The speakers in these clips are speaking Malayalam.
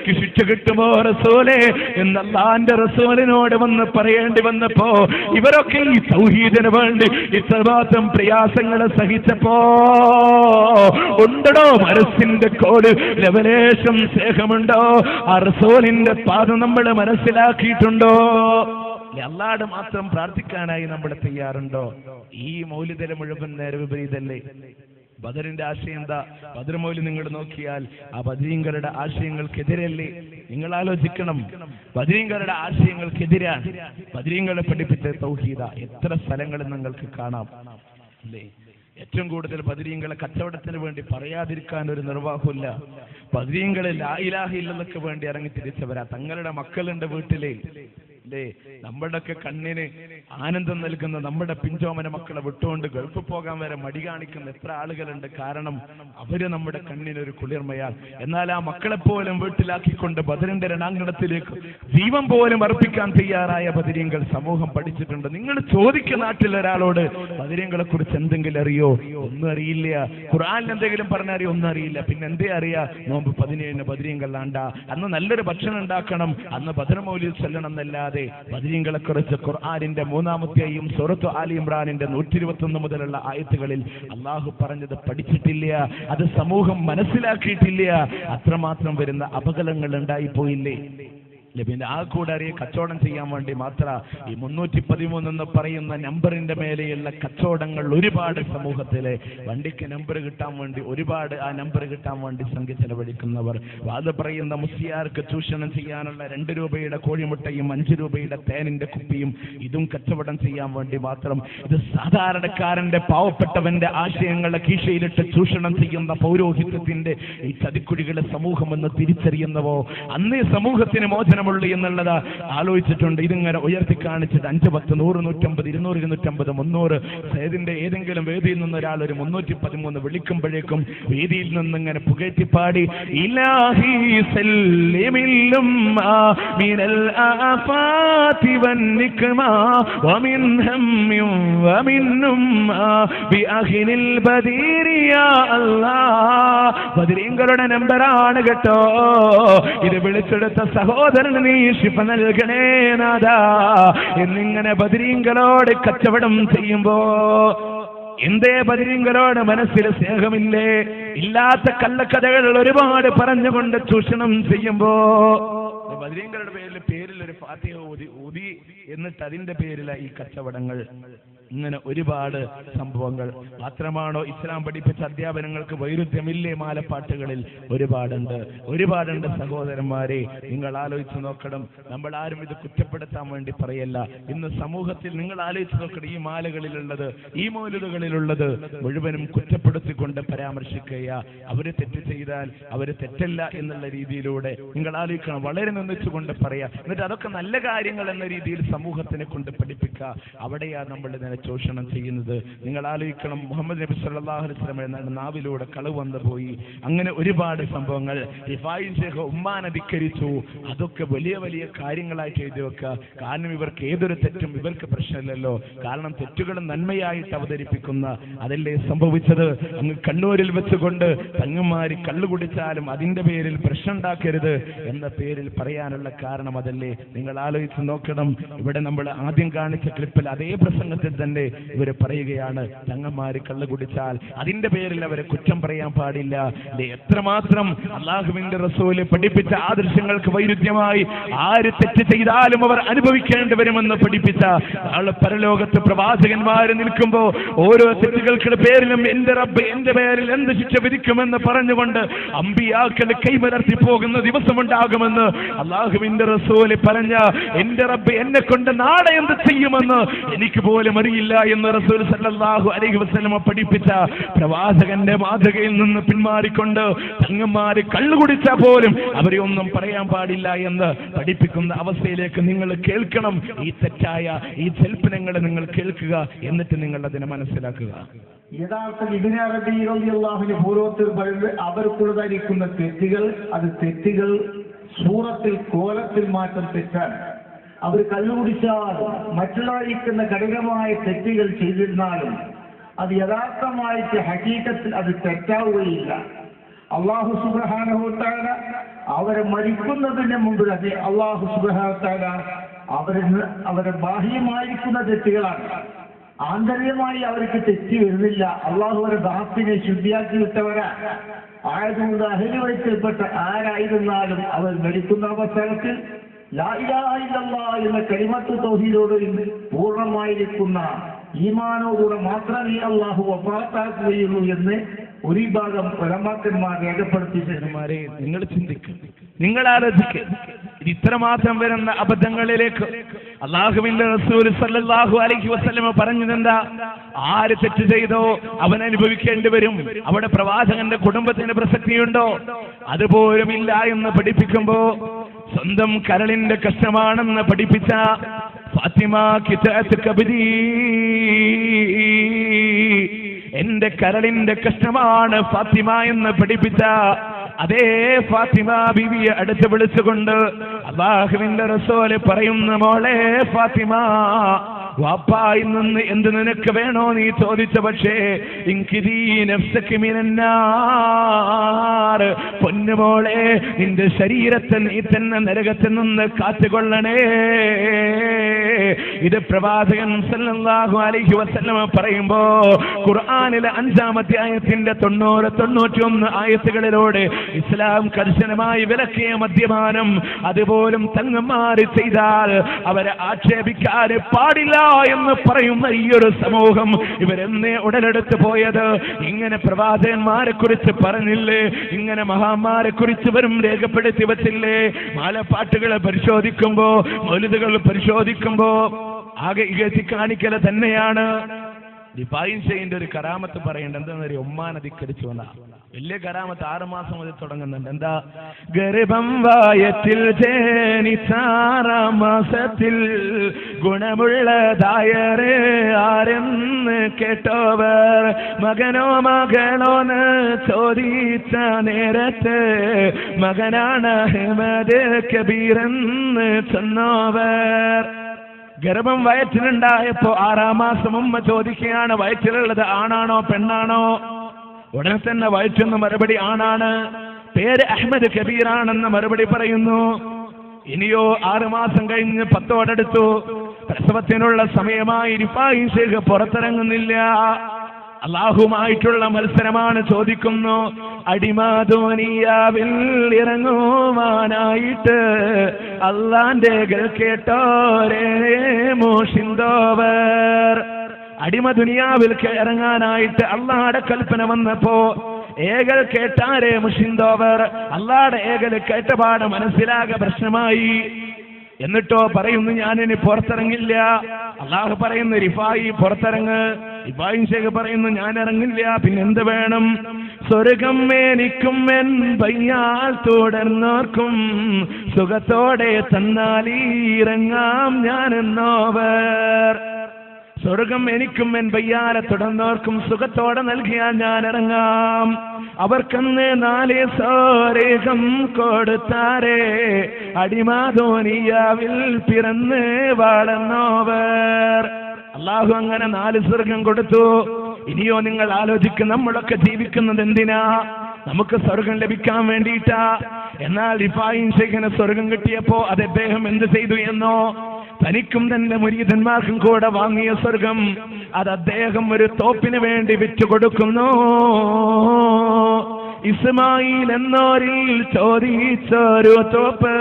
എനിക്ക് ശിക്ഷ കിട്ടുമോ റസൂലേ എന്ന് അല്ലാഹുവിന്റെ റസൂലിനോട് വന്ന് പറയേണ്ടി വന്നപ്പോ ഇവരൊക്കെ ഈ തൗഹീദിന് വേണ്ടി ഇത്രമാത്രം പ്രയാസങ്ങൾ സഹിച്ചപ്പോ ഉണ്ടോ മനസ്സിന്റെ കോട് ലവലേശം സ്നേഹമുണ്ടോ? ആ റസൂലിന്റെ പാദം നമ്മൾ മനസ്സിലാക്കിയിട്ടുണ്ടോ? അല്ലാഹുവോട് മാത്രം പ്രാർത്ഥിക്കാനായി നമ്മൾ തയ്യാറുണ്ടോ? ഈ മൗലിദിലെ മുഴുവൻ നേരെ വിപരീതല്ലേ? ബദറിന്റെ ആശയം എന്താ? ബദർ മൗലിദ് നിങ്ങൾ നോക്കിയാൽ ആ ബദരീങ്ങളുടെ ആശയങ്ങൾക്കെതിരല്ലേ? നിങ്ങൾ ആലോചിക്കണം, ബദരീങ്ങളുടെ ആശയങ്ങൾക്കെതിരാണ്. ബദരീങ്ങളെ പഠിപ്പിച്ച തൗഹീദ എത്ര സ്ഥലങ്ങളിൽ നിങ്ങൾക്ക് കാണാം അല്ലേ? ഏറ്റവും കൂടുതൽ ബദരീങ്ങളെ കച്ചവടത്തിന് വേണ്ടി പറയാതിരിക്കാൻ ഒരു നിർവാഹമില്ല. ബദരീങ്ങളെ ലാ ഇലാഹ ഇല്ലല്ലാഹ്ക്ക് വേണ്ടി ഇറങ്ങി തിരിച്ചവരാ. തങ്ങളുടെ മക്കളുണ്ട് വീട്ടിലെ അല്ലേ? നമ്മുടെയൊക്കെ കണ്ണിന് ആനന്ദം നൽകുന്ന നമ്മുടെ പിഞ്ചോമന മക്കളെ വിട്ടുകൊണ്ട് ഗൾഫ് പോകാൻ വരെ മടി കാണിക്കുന്ന എത്ര ആളുകളുണ്ട്. കാരണം അവര് നമ്മുടെ കണ്ണിനൊരു കുളിർമയാണ്. എന്നാൽ ആ മക്കളെപ്പോലും വീട്ടിലാക്കിക്കൊണ്ട് ബദറിന്റെ രണാങ്കണത്തിലേക്ക് ജീവൻ പോലും അർപ്പിക്കാൻ തയ്യാറായ ബദരീങ്ങൾ സമൂഹം പഠിച്ചിട്ടുണ്ട്. നിങ്ങൾ ചോദിക്കുന്ന നാട്ടിൽ ഒരാളോട് ബദരീങ്ങളെ കുറിച്ച് എന്തെങ്കിലും അറിയോ? ഒന്നും അറിയില്ല. ഖുർആനിൽ എന്തെങ്കിലും പറഞ്ഞറിയോ? ഒന്നും അറിയില്ല. പിന്നെ എന്തേ അറിയാ? നോമ്പ് 17 ബദരീങ്ങൾ ആണ്ട, അന്ന് നല്ലൊരു ഭക്ഷണം ഉണ്ടാക്കണം, അന്ന് ബദർ മൗലിദ് ചൊല്ലണം എന്നല്ലാതെ ബദരീങ്ങളെ കുറിച്ച് ഖുർആനിന്റെ 3-ാമത്തെയും സൂറത്ത് ആലി ഇംറാനിന്റെ 121 മുതലുള്ള ആയത്തുകളിൽ അള്ളാഹു പറഞ്ഞത് പഠിച്ചിട്ടില്ല. അത് സമൂഹം മനസ്സിലാക്കിയിട്ടില്ല. അത്രമാത്രം വരുന്ന അപകടങ്ങൾ ഉണ്ടായിപ്പോയില്ലേ? പിന്നെ ആ കൂടെ അറിയ കച്ചവടം ചെയ്യാൻ വേണ്ടി മാത്ര ഈ 313 എന്ന് പറയുന്ന നമ്പറിന്റെ മേലെയുള്ള കച്ചവടങ്ങൾ ഒരുപാട് സമൂഹത്തിലെ വണ്ടിക്ക് നമ്പർ കിട്ടാൻ വേണ്ടി ഒരുപാട് ആ നമ്പർ കിട്ടാൻ വേണ്ടി സംഖ്യ ചെലവഴിക്കുന്നവർ, അത് പറയുന്ന മുസ്ലിയാർക്ക് ചൂഷണം ചെയ്യാനുള്ള 2 രൂപയുടെ കോഴിമുട്ടയും 5 രൂപയുടെ തേനിന്റെ കുപ്പിയും ഇതും കച്ചവടം ചെയ്യാൻ വേണ്ടി മാത്രം. ഇത് സാധാരണക്കാരന്റെ പാവപ്പെട്ടവന്റെ ആശയങ്ങളെ കീശയിലിട്ട് ചൂഷണം ചെയ്യുന്ന പൗരോഹിത്യത്തിന്റെ ഈ ചതിക്കുഴികളെ സമൂഹം എന്ന് തിരിച്ചറിയുന്നവോ അന്നേ സമൂഹത്തിന് മോചനം എന്നുള്ളത് ആലോചിച്ചിട്ടുണ്ട്. ഇതിങ്ങനെ ഉയർത്തി കാണിച്ചിട്ട് 5, 10, 100, 150, 200, 250, 300 സേദിന്റെ ഏതെങ്കിലും വേദിയിൽ നിന്ന് ഒരാൾ ഒരു 313 വിളിക്കുമ്പോഴേക്കും വേദിയിൽ നിന്നിങ്ങനെ പുകഴ്ത്തിപ്പാടി ഇലാഹി സല്ലിമില്ലും മിനൽ ആഫാതി വന്നിക്മാ വമിൻ ഹമ്മിൻ വമിന്നും ബിഅഖിനിൽ ബദീരി യാ അല്ലാഹ്. ബദരീങ്ങളുടെ നമ്പറാണ് കേട്ടോ ഇത്. വിളിച്ചെടുത്ത സഹോദരൻ നീ ശിഫ നൽകണേ നാഥാ എന്നിങ്ങനെ ബദരീങ്ങളോട് കച്ചവടം ചെയ്യുമ്പോ എന്തേ ബദരീങ്ങളോട് മനസ്സിൽ സ്നേഹമില്ലേ? ഇല്ലാത്ത കള്ളക്കഥകൾ ഒരുപാട് പറഞ്ഞുകൊണ്ട് ചൂഷണം ചെയ്യുമ്പോ ബദരീങ്ങളുടെ പേരിൽ ഒരു ഫാത്തിഹ ഊതി എന്നിട്ട് അതിന്റെ പേരില ഈ കച്ചവടങ്ങൾ. ഇങ്ങനെ ഒരുപാട് സംഭവങ്ങൾ. മാത്രമാണോ ഇസ്ലാം പഠിപ്പിച്ച അധ്യാപനങ്ങൾക്ക് വൈരുദ്ധ്യമില്ലേ? മാലപ്പാട്ടുകളിൽ ഒരുപാടുണ്ട് സഹോദരന്മാരെ. നിങ്ങൾ ആലോചിച്ച് നോക്കണം. നമ്മൾ ആരും ഇത് കുറ്റപ്പെടുത്താൻ വേണ്ടി പറയല്ല. ഇന്ന് സമൂഹത്തിൽ നിങ്ങൾ ആലോചിച്ച് നോക്കണം, ഈ മാലകളിലുള്ളത്, ഈ മൗലിദുകളിലുള്ളത് മുഴുവനും കുറ്റപ്പെടുത്തിക്കൊണ്ട് പരാമർശിക്കുക. അവര് തെറ്റ് ചെയ്താൽ അവര് തെറ്റല്ല എന്നുള്ള രീതിയിലൂടെ നിങ്ങൾ ആലോചിക്കണം. വളരെ നിന്ദിച്ചുകൊണ്ട് പറയാ. എന്നിട്ട് അതൊക്കെ നല്ല കാര്യങ്ങൾ എന്ന രീതിയിൽ സമൂഹത്തിനെ കൊണ്ട് പഠിപ്പിക്കുക. അവിടെയാ നമ്മൾ ഇതിനെ ചൂഷണം ചെയ്യുന്നത്. നിങ്ങൾ ആലോചിക്കണം, മുഹമ്മദ് നബി സല്ലല്ലാഹു അലൈഹി വസല്ലം എന്ന നാവിലൂടെ കളവ് വന്നു പോയി. അങ്ങനെ ഒരുപാട് സംഭവങ്ങൾ. റിഫായി ശൈഖ് ഉമ്മാനെ ധിക്കരിച്ചു. അതൊക്കെ വലിയ വലിയ കാര്യങ്ങളായിട്ട് എഴുതി വെക്കുക. കാരണം ഇവർക്ക് ഏതൊരു തെറ്റും ഇവർക്ക് പ്രശ്നമില്ലല്ലോ. കാരണം തെറ്റുകളും നന്മയായിട്ട് അവതരിപ്പിക്കുന്ന അതല്ലേ സംഭവിച്ചത്. അങ്ങ് കണ്ണൂരിൽ വെച്ചുകൊണ്ട് തങ്ങന്മാര് കള്ളു കുടിച്ചാലും അതിന്റെ പേരിൽ പ്രശ്നം ഉണ്ടാക്കരുത് എന്ന പേരിൽ പറയാനുള്ള കാരണം അതല്ലേ. നിങ്ങൾ ആലോചിച്ച് നോക്കണം. ഇവിടെ നമ്മൾ ആദ്യം കാണിച്ച ക്ലിപ്പിൽ അതേ പ്രസംഗത്തിൽ തന്നെ ഇവര് പറയുകയാണ്, തങ്ങന്മാര് കള്ളു കുടിച്ചാൽ അതിന്റെ പേരിൽ അവരെ കുറ്റം പറയാൻ പാടില്ല. എത്രമാത്രം അല്ലാഹുവിന്റെ റസൂല് പഠിപ്പിച്ച ആദർശങ്ങൾക്ക് വൈരുദ്ധ്യമായി ആര് തെറ്റ് ചെയ്താലും അവർ അനുഭവിക്കേണ്ടി വരുമെന്ന് പഠിപ്പിച്ച ആള് പരലോകത്ത് പ്രവാചകന്മാര് നിൽക്കുമ്പോ ഓരോ തെറ്റുകൾക്കുടെ പേരിലും എന്റെ റബ്ബ് എന്റെ പേരിൽ എന്ത് ശിക്ഷ വിധിക്കുമെന്ന് പറഞ്ഞുകൊണ്ട് അമ്പിയാക്കൾ കൈമലർത്തി പോകുന്ന ദിവസമുണ്ടാകുമെന്ന് അല്ലാഹുവിന്റെ റസൂല് പറഞ്ഞ എന്റെ റബ്ബ് എന്നെ കൊണ്ട് നാളെ എന്ത് ചെയ്യുമെന്ന് എനിക്ക് പോലും അറിയില്ല എന്ന് റസൂൽ സല്ലല്ലാഹു അലൈഹി വസല്ലം പഠിപ്പിച്ച പ്രവാചകന്റെ മാതൃകയിൽ നിന്ന് പിന്മാറിക്കൊണ്ട് തങ്ങന്മാര് കള്ളുകുടിച്ചാൽ പോലും അവരെ ഒന്നും പറയാൻ പാടില്ല എന്ന് പഠിപ്പിക്കുന്ന അവസ്ഥയിലേക്ക് നിങ്ങൾ കേൾക്കണം. ഈ തെറ്റായ ഈ ജൽപ്പനങ്ങളെ നിങ്ങൾ കേൾക്കുക, എന്നിട്ട് നിങ്ങൾ അതിനെ മനസ്സിലാക്കുക. യഥാർത്ഥ ഇബ്നു അറബി റളിയല്ലാഹു അൻഹു പൂർവ്വത്തിൽ അവർക്കുള്ളതായിരിക്കുന്ന തെറ്റുകൾ, അത് തെറ്റുകൾ സൂറത്തിൽ കോലത്തിൽ മാറ്റം തെറ്റാണ്. അവർ കള്ളുകുടിച്ചാൽ മറ്റുള്ളവരിക്കുന്ന കഠിനമായ തെറ്റുകൾ ചെയ്തിരുന്നാലും അത് യഥാർത്ഥമായിട്ട് ഹഖീഖത്തിൽ അത് തെറ്റാവുകയില്ല. അല്ലാഹു സുബ്ഹാനഹു വ തആല അവരെ മരിക്കുന്നതിന് മുമ്പ് തന്നെ അല്ലാഹു സുബ്ഹാനഹു വ തആല അവരെ ബാഹ്യമായിരിക്കുന്ന തെറ്റുകളാണ്, ആന്തരികമായി അവർക്ക് തെറ്റ് വരുന്നില്ല. അള്ളാഹു അവരെ ദാത്തിനെ ശുദ്ധിയാക്കി വിട്ടവരാ ആയതുകൊണ്ട് അഹ്ലു ബൈത്തിൽപ്പെട്ട ആരായിരുന്നാലും അവർ മരിക്കുന്ന അവസരത്തിൽ ലാ ഇലാഹ ഇല്ലല്ലാഹ് എന്ന കലിമത്ത് തൗഹീദോട് പൂർണ്ണമായിരിക്കുന്ന ഈമാനോടുകൂടെ മാത്രമേ അള്ളാഹു വഫാത്താക്കുകയുള്ളൂ എന്ന് ഒരു ഭാഗം പരമാക്കന്മാർ രേഖപ്പെടുത്തിമാരെ. നിങ്ങൾ ചിന്തിക്കും, നിങ്ങൾ ആലോചിക്കുക, ഇത്രമാത്രം വരുന്ന അബദ്ധങ്ങളിലേക്ക് അല്ലാഹുവിന്റെ റസൂൽ സല്ലല്ലാഹു അലൈഹി വസല്ലം പറഞ്ഞതെന്താ? ആര് തെറ്റ് ചെയ്തോ അവൻ അനുഭവിക്കേണ്ടി വരും. അവിടെ പ്രവാചകന്റെ കുടുംബത്തിന് പ്രസക്തിയുണ്ടോ? അതുപോലും ഇല്ല എന്ന് പഠിപ്പിക്കുമ്പോ സ്വന്തം കരളിന്റെ കഷ്ടമാണെന്ന് പഠിപ്പിച്ച ഫാത്തിമ കിതാത്ത് കബരി, എന്റെ കരളിന്റെ കഷ്ടമാണ് ഫാത്തിമ എന്ന് പഠിപ്പിച്ച അതേ ഫാത്തിമ ബീവിയെ അടുത്ത് വിളിച്ചുകൊണ്ട് അല്ലാഹുവിന്റെ റസൂൽ പറയുന്ന, മോളെ ഫാത്തിമ, വാപ്പായിൽ നിന്ന് എന്ത് നിനക്ക് വേണോ നീ ചോദിച്ച, പക്ഷേ പൊന്നുമോളെ നിന്റെ ശരീരത്തെ നീ തന്നെ നരകത്തിൽ നിന്ന് കാത്തുകൊള്ളണേ. ഇത് പ്രവാചകൻ സല്ലല്ലാഹു അലൈഹി വസല്ലം പറയുമ്പോ ഖുർആനിലെ 5-ാം അധ്യായത്തിന്റെ 90-91 ആയത്തുകളിലൂടെ ഇസ്ലാം കർശനമായി വിലക്കിയ മദ്യപാനം അതുപോലും തങ്ങന്മാര് ചെയ്താൽ അവരെ ആക്ഷേപിക്കാൻ പാടില്ല എന്ന് പറയുന്ന ഈ ഒരു സമൂഹം ഇവരെന്നെ ഉടലെടുത്ത് പോയത്. ഇങ്ങനെ പ്രവാചകന്മാരെ കുറിച്ച് പറഞ്ഞില്ലേ? ഇങ്ങനെ മഹാന്മാരെ കുറിച്ച് വരും രേഖപ്പെടുത്തി വച്ചില്ലേ? മാലപ്പാട്ടുകളെ പരിശോധിക്കുമ്പോ, മൗലിദുകൾ പരിശോധിക്കുമ്പോ ആകെ ഇകഴ്ത്തി കാണിക്കല തന്നെയാണ്. ഡിഫൈൻഷയുടെ ഒരു കറാമത്ത് പറയേണ്ടത് എന്താണെന്നറിയോ? ഒമ്മാനധിക്കരിച്ചു വന്ന വലിയ കറാമത്ത് 6 മാസം മുതൽ തുടങ്ങുന്നുണ്ട്. എന്താ? ഗർഭം വായത്തിൽ ജനിച്ചാറാം മാസത്തിൽ ഗുണമുള്ളതായറ് ആരെന്ന് കേട്ടോവർ, മകനോ മകളോന്ന് ചോദിച്ച നേരത്ത് മകനാണ് അഹ്മദ് കബീറെന്ന് ചെന്നോവർ. ഗർഭം വയറ്റിലുണ്ടായപ്പോ 6-ാം മാസം ഉമ്മ ചോദിക്കുകയാണ്, വയറ്റിലുള്ളത് ആണാണോ പെണ്ണാണോ? ഉടനെ തന്നെ വയറ്റെന്ന് മറുപടി ആണാണ്. പേര് അഹ്മദ് കബീറാണെന്ന് മറുപടി പറയുന്നു. ഇനിയോ 6 മാസം കഴിഞ്ഞ് 10ഓടടുത്തു. പ്രസവത്തിനുള്ള സമയമായി റിഫായി ശേഖ് പുറത്തിറങ്ങുന്നില്ല. അല്ലാഹുമായിട്ടുള്ള മത്സരമാണ്. ചോദിക്കുന്നു, അടിമാധോനിയാവിൽ ഇറങ്ങുവാനായിട്ട് അള്ളാന്റെ കേട്ടോരേ മോഷിന്തോവർ. അടിമ ദുനിയാവിൽ ഇറങ്ങാനായിട്ട് അള്ളാഹുടെ കൽപ്പന വന്നപ്പോ ഏകൽ കേട്ടാരേ മുഷിന്തോവർ. അള്ളാഹുടെ ഏകൽ കേട്ടപാട് മനസ്സിലാകെ പ്രശ്നമായി. എന്നിട്ടോ പറയുന്നു, ഞാനിനി പുറത്തിറങ്ങില്ല. അള്ളാഹു പറയുന്നു, റിഫായി പുറത്തിറങ്ങ്. റിഫായി ശേഖ് പറയുന്നു, ഞാൻ ഇറങ്ങില്ല, പിന്നെന്ത് വേണം? സ്വർഗം എനിക്കും എൻ പയ്യാൽ തുടർന്നോർക്കും സുഖത്തോടെ തന്നാലിറങ്ങാം ഞാനെന്നോവർ. സ്വർഗം എനിക്കും എൻ പയ്യാലെ തുടർന്നോർക്കും സുഖത്തോടെ നൽകിയാൽ ഞാൻ ഇറങ്ങാം. അവർക്കന്ന് 4 സ്വർഗം കൊടുത്താരേ അടിമാധോനിയാവിൽ പിറന്ന് വളർന്നോവർ. അള്ളാഹു അങ്ങനെ 4 സ്വർഗം കൊടുത്തു. ഇനിയോ നിങ്ങൾ ആലോചിക്കും, നമ്മളൊക്കെ ജീവിക്കുന്നത് എന്തിനാ? നമുക്ക് സ്വർഗം ലഭിക്കാൻ വേണ്ടിയിട്ടാ. എന്നാൽ റിഫായി ശൈഖിന് സ്വർഗം കിട്ടിയപ്പോ അത് അദ്ദേഹം എന്ത് ചെയ്തു എന്നോ? തനിക്കും തന്റെ മുരീദന്മാർക്കും കൂടെ വാങ്ങിയ സ്വർഗം അത് അദ്ദേഹം ഒരു തോപ്പിന് വേണ്ടി വിറ്റുകൊടുക്കുന്നു. ഇസ്മായിൽ എന്നോരിൽ ചോദിച്ചൊരു തോപ്പ്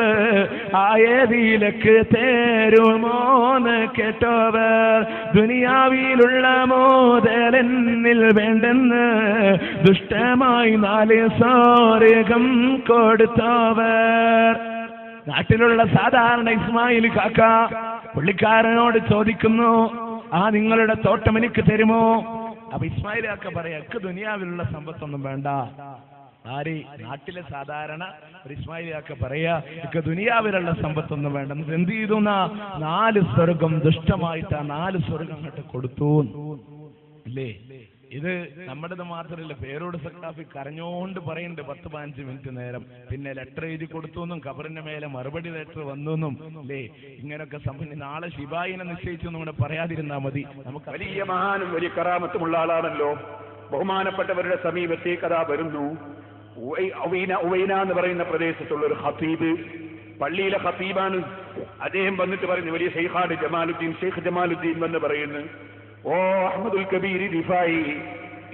ആയതിലേക്ക് തേരുമോന്ന് കേട്ടോവർ. ദുനിയാവിലുള്ള മോദലെന്നിൽ വേണ്ടെന്ന് ദുഷ്ടമായി 4 സ്വർഗം കൊടുത്തവർ. നാട്ടിലുള്ള സാധാരണ ഇസ്മായിൽ കാക്ക പുള്ളിക്കാരനോട് ചോദിക്കുന്നു, ആ നിങ്ങളുടെ തോട്ടം എനിക്ക് തരുമോ? അപ്പൊ ഇസ്മായിൽ കാക്ക പറയാ, എനിക്ക് ദുനിയാവിലുള്ള സമ്പത്തൊന്നും വേണ്ട. ആര്? നാട്ടിലെ സാധാരണ ഒരു ഇസ്മായിൽ കാക്ക പറയാ, എനിക്ക് ദുനിയാവിലുള്ള സമ്പത്തൊന്നും വേണ്ട. എന്ത് ചെയ്തു? 4 സ്വർഗം ദുഷ്ടമായിട്ട് 4 സ്വർഗം അങ്ങോട്ട് കൊടുത്തു. ഇല്ലേ? ഇത് നമ്മുടേത് മാത്രമല്ല, പേരോട് സക്കാഫി കരഞ്ഞോണ്ട് പറയുന്നുണ്ട് 10-15 മിനിറ്റ് നേരം. പിന്നെ ലെറ്റർ എഴുതി കൊടുത്തു എന്നും ഖബറിന്റെ മേലെ മറുപടി ലെറ്റർ വന്നു എന്നും. അല്ലേ? ഇങ്ങനൊക്കെ നാളെ ഷിബായിനെ നിശ്ചയിച്ചു നമ്മുടെ പറയാതിരുന്നാ മതി. നമുക്ക് വലിയ മഹാനും വലിയ കറാമത്തുമുള്ള ആളാണല്ലോ. ബഹുമാനപ്പെട്ടവരുടെ സമീപത്തേക്ക് അതാ വരുന്നു. ഉവൈന എന്ന് പറയുന്ന പ്രദേശത്തുള്ള ഒരു ഖതീബ്, പള്ളിയിലെ ഖതീബാണ്. അദ്ദേഹം വന്നിട്ട് പറയുന്നു, വലിയ ഷെയ്ഖാണ് ജമാലുദ്ദീൻ, ഷെയ്ഖ് ജമാലുദ്ദീൻ വന്ന് പറയുന്നു, ഓ അഹ്മദുൽ കബീർ റിഫായി,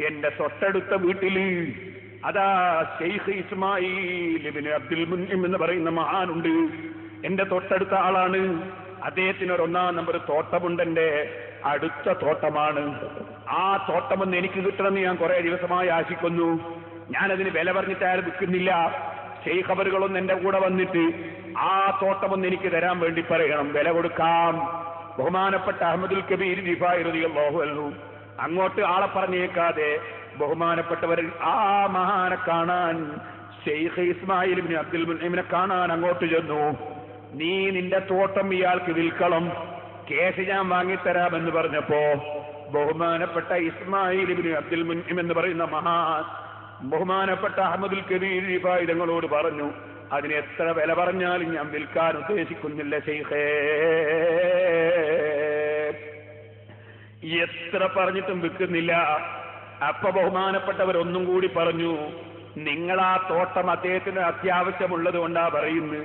എന്റെ തൊട്ടടുത്ത വീട്ടില് അതാ ഷെയ്ഖ് ഇസ്മായിൽ ഇബ്നു അബ്ദുൽ മുൻഇം എന്ന് പറയുന്ന മഹാനുണ്ട്. എന്റെ തൊട്ടടുത്ത ആളാണ്. അദ്ദേഹത്തിന് ഒരു 1-ാം നമ്പർ തോട്ടമുണ്ട്, എന്റെ അടുത്ത തോട്ടമാണ്. ആ തോട്ടമൊന്ന് എനിക്ക് കിട്ടണമെന്ന് ഞാൻ കുറെ ദിവസമായി ആശിക്കുന്നു. ഞാനതിന് വില പറഞ്ഞിട്ട് ആരും വിൽക്കുന്നില്ല. ഷെയ്ഖ് അവറുകളൊന്ന് എന്റെ കൂടെ വന്നിട്ട് ആ തോട്ടമൊന്ന് എനിക്ക് തരാൻ വേണ്ടി പറയണം, വില കൊടുക്കാം. ബഹുമാനപ്പെട്ട അഹ്മദുൽ കബീർ റിഫായി റളിയല്ലാഹു അൻഹു അങ്ങോട്ട് ആളെ പറഞ്ഞേക്കാതെ ബഹുമാനപ്പെട്ടവർ ആ മഹാനെ കാണാൻ, ഷെയ്ഖ് ഇസ്മായിൽ ഇബ്നു അബ്ദുൽ മുൻഇമിനെ കാണാൻ അങ്ങോട്ട് ചെന്നു. നീ നിന്റെ തോട്ടം ഇയാൾക്ക് വിൽക്കണം, കേസ് ഞാൻ വാങ്ങിത്തരാമെന്ന് പറഞ്ഞപ്പോ ബഹുമാനപ്പെട്ട ഇസ്മായിൽ ഇബ്നു അബ്ദുൽ മുൻഇം എന്ന് പറയുന്ന മഹാൻ ബഹുമാനപ്പെട്ട അഹ്മദുൽ കബീർ റിഫായി തങ്ങളോട് പറഞ്ഞു, അതിന് എത്ര വില പറഞ്ഞാലും ഞാൻ വിൽക്കാൻ ഉദ്ദേശിക്കുന്നില്ല ഷെയ്ഖേ. എത്ര പറഞ്ഞിട്ടും വിൽക്കുന്നില്ല. അപ്പൊ ബഹുമാനപ്പെട്ടവരൊന്നും കൂടി പറഞ്ഞു, നിങ്ങൾ ആ തോട്ടം അദ്ദേഹത്തിന് അത്യാവശ്യമുള്ളത് കൊണ്ടാ പറയുന്നത്,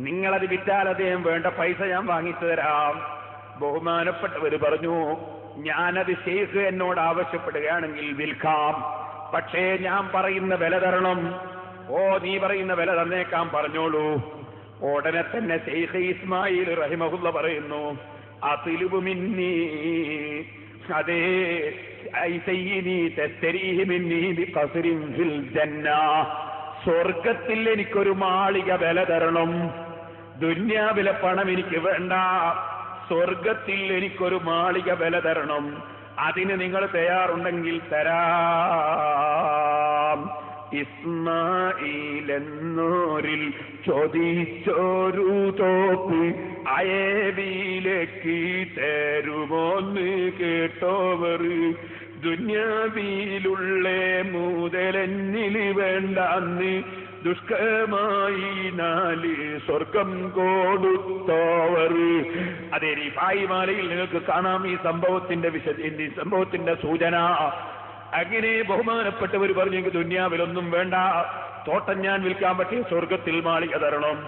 നിങ്ങളത് വിറ്റാൽ അദ്ദേഹം വേണ്ട പൈസ ഞാൻ വാങ്ങിച്ചു തരാം. ബഹുമാനപ്പെട്ടവർ പറഞ്ഞു, ഞാനത് ഷെയ്ഖ് എന്നോട് ആവശ്യപ്പെടുകയാണെങ്കിൽ വിൽക്കാം, പക്ഷേ ഞാൻ പറയുന്ന വില തരണം. ഓ നീ പറയുന്ന വില തന്നേക്കാൻ പറഞ്ഞോളൂ. ഉടനെ തന്നെ ഷെയ്ഖ് ഇസ്മായിൽ റഹിമഹുല്ല പറയുന്നു, അതിലുബു മിന്നി, അതേ സ്വർഗത്തിൽ എനിക്കൊരു മാളിക വില തരണം. ദുന്യാവിലെ പണം എനിക്ക് വേണ്ട, സ്വർഗത്തിൽ എനിക്കൊരു മാളിക വില തരണം. അതിന് നിങ്ങൾ തയ്യാറുണ്ടെങ്കിൽ തരാം. ഇസ്മായിലെന്നോരിൽ ചോദിച്ചോരു തോപ്പ് അയേവിലേക്ക് തരുമോന്ന് കേട്ടോവർ, ദുന്യാവിലുള്ള മുതലെന്നിൽ വേണ്ടാന്ന് ദുഷ്കരമായി 4 സ്വർഗം കൊടുത്തോവർ. അതേ റിഫായി മാലയിൽ നിങ്ങൾക്ക് കാണാം ഈ സംഭവത്തിന്റെ സൂചന. അങ്ങനെ ബഹുമാനപ്പെട്ടവർ പറഞ്ഞു, ദുന്യാവിലൊന്നും വേണ്ട, തോട്ടം ഞാൻ വിൽക്കാൻ പറ്റിയ സ്വർഗത്തിൽ മാളിക തരണം.